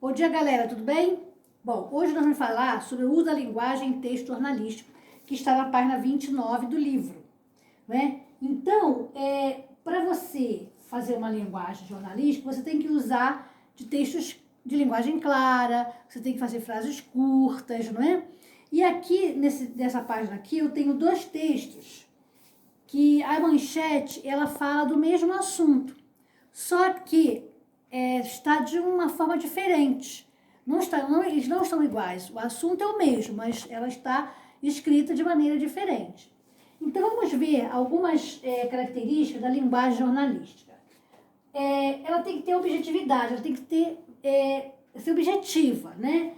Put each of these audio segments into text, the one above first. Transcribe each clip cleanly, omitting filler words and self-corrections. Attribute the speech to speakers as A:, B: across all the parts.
A: Bom dia, galera, tudo bem? Bom, hoje nós vamos falar sobre o uso da linguagem em texto jornalístico, que está na página 29 do livro, né? Então, para você fazer uma linguagem jornalística, você tem que usar de textos de linguagem clara, você tem que fazer frases curtas, não é? E aqui, nessa página aqui, eu tenho dois textos que a manchete, ela fala do mesmo assunto, só que está de uma forma diferente. Eles não estão iguais. O assunto é o mesmo, mas ela está escrita de maneira diferente. Então, vamos ver algumas características da linguagem jornalística. Ela tem que ter objetividade, ela tem que ser objetiva, né?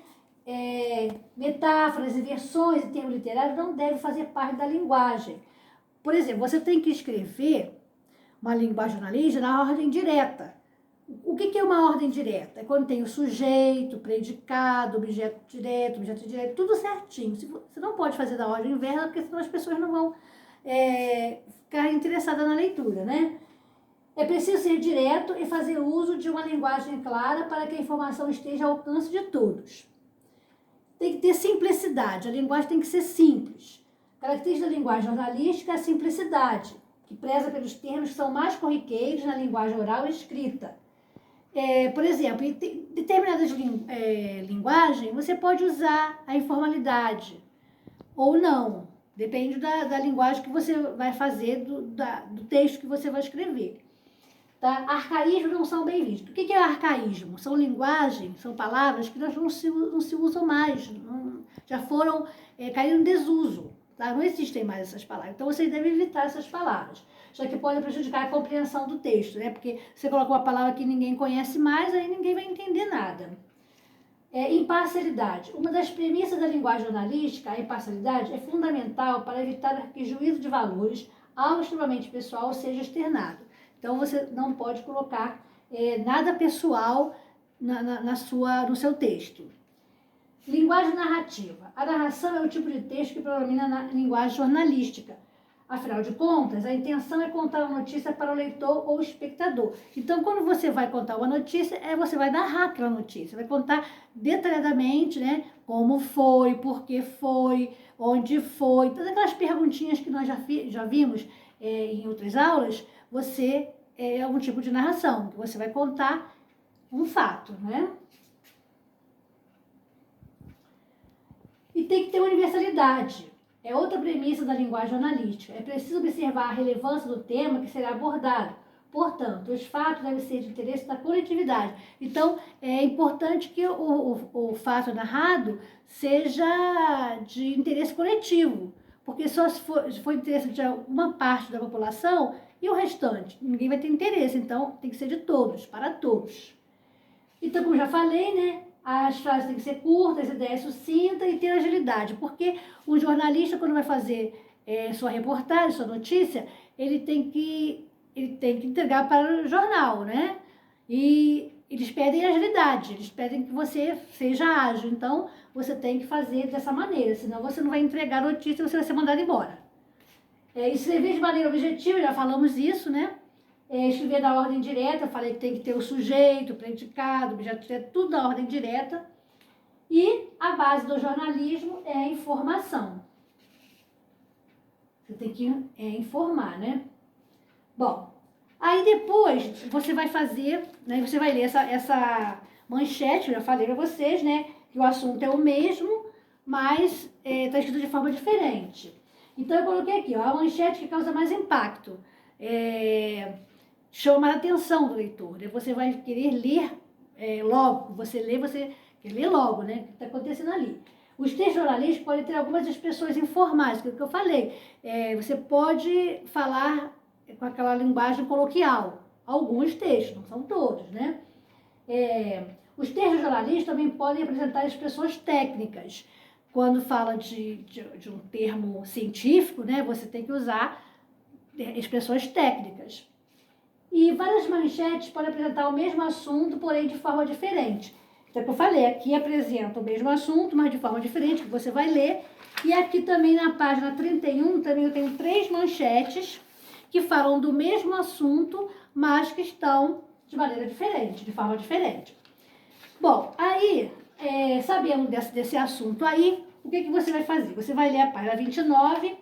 A: Metáforas, inversões e termos literários não devem fazer parte da linguagem. Por exemplo, você tem que escrever uma linguagem jornalística na ordem direta. O que é uma ordem direta? É quando tem o sujeito, predicado, objeto direto, tudo certinho. Você não pode fazer da ordem inversa, porque senão as pessoas não vão ficar interessadas na leitura, né? É preciso ser direto e fazer uso de uma linguagem clara para que a informação esteja ao alcance de todos. Tem que ter simplicidade, a linguagem tem que ser simples. Característica da linguagem jornalística é a simplicidade, que preza pelos termos que são mais corriqueiros na linguagem oral e escrita. Por exemplo, em determinadas linguagens, você pode usar a informalidade ou não. Depende da linguagem que você vai fazer, do texto que você vai escrever. Tá? Arcaísmos não são bem vistos. O que é arcaísmo? São linguagens, são palavras que não se usam mais, já foram, caíram em desuso. Tá? Não existem mais essas palavras. Então, você deve evitar essas palavras, já que podem prejudicar a compreensão do texto, né? Porque você coloca uma palavra que ninguém conhece mais, aí ninguém vai entender nada. Imparcialidade. Uma das premissas da linguagem jornalística, a imparcialidade, é fundamental para evitar que juízo de valores, algo extremamente pessoal, seja externado. Então, você não pode colocar nada pessoal no seu texto. Linguagem narrativa. A narração é o tipo de texto que predomina na linguagem jornalística. Afinal de contas, a intenção é contar uma notícia para o leitor ou espectador. Então, quando você vai contar uma notícia, você vai narrar aquela notícia, vai contar detalhadamente, né, como foi, por que foi, onde foi, todas aquelas perguntinhas que nós já vimos em outras aulas. Você é um tipo de narração, que você vai contar um fato, né? E tem que ter universalidade. É outra premissa da linguagem jornalística. É preciso observar a relevância do tema que será abordado. Portanto, os fatos devem ser de interesse da coletividade. Então, é importante que o fato narrado seja de interesse coletivo, porque só se for interesse de uma parte da população e o restante, ninguém vai ter interesse. Então, tem que ser de todos, para todos. Então, como já falei, né? As frases têm que ser curtas, ideias sucintas e ter agilidade, porque o jornalista, quando vai fazer sua reportagem, sua notícia, ele tem que entregar para o jornal, né? E eles pedem agilidade, eles pedem que você seja ágil. Então, você tem que fazer dessa maneira, senão você não vai entregar a notícia e você vai ser mandado embora. Escrever de maneira objetiva, já falamos isso, né? Escrever na ordem direta, eu falei que tem que ter o sujeito, o predicado, o objeto direto, tudo na ordem direta. E a base do jornalismo é a informação. Você tem que informar, né? Bom, aí depois você vai fazer, né, você vai ler essa manchete, eu já falei para vocês, né, que o assunto é o mesmo, mas está escrito de forma diferente. Então eu coloquei aqui, ó, a manchete que causa mais impacto. Chama a atenção do leitor, né? Você vai querer ler logo, você quer ler logo, né? O que está acontecendo ali. Os textos jornalísticos podem ter algumas expressões informais, que é o que eu falei. Você pode falar com aquela linguagem coloquial, alguns textos, não são todos, né? Os textos jornalísticos também podem apresentar expressões técnicas. Quando fala de um termo científico, né? Você tem que usar expressões técnicas. E várias manchetes podem apresentar o mesmo assunto, porém de forma diferente. Então, como eu falei, aqui apresenta o mesmo assunto, mas de forma diferente, que você vai ler. E aqui também na página 31, também eu tenho 3 manchetes que falam do mesmo assunto, mas que estão de maneira diferente, de forma diferente. Bom, aí sabendo desse assunto aí, o que você vai fazer? Você vai ler a página 29,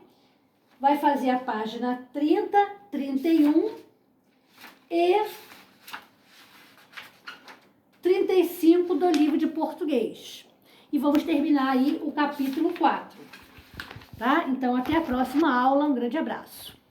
A: vai fazer a página 30, 31 e 35 do livro de português. E vamos terminar aí o capítulo 4. Tá? Então, até a próxima aula. Um grande abraço.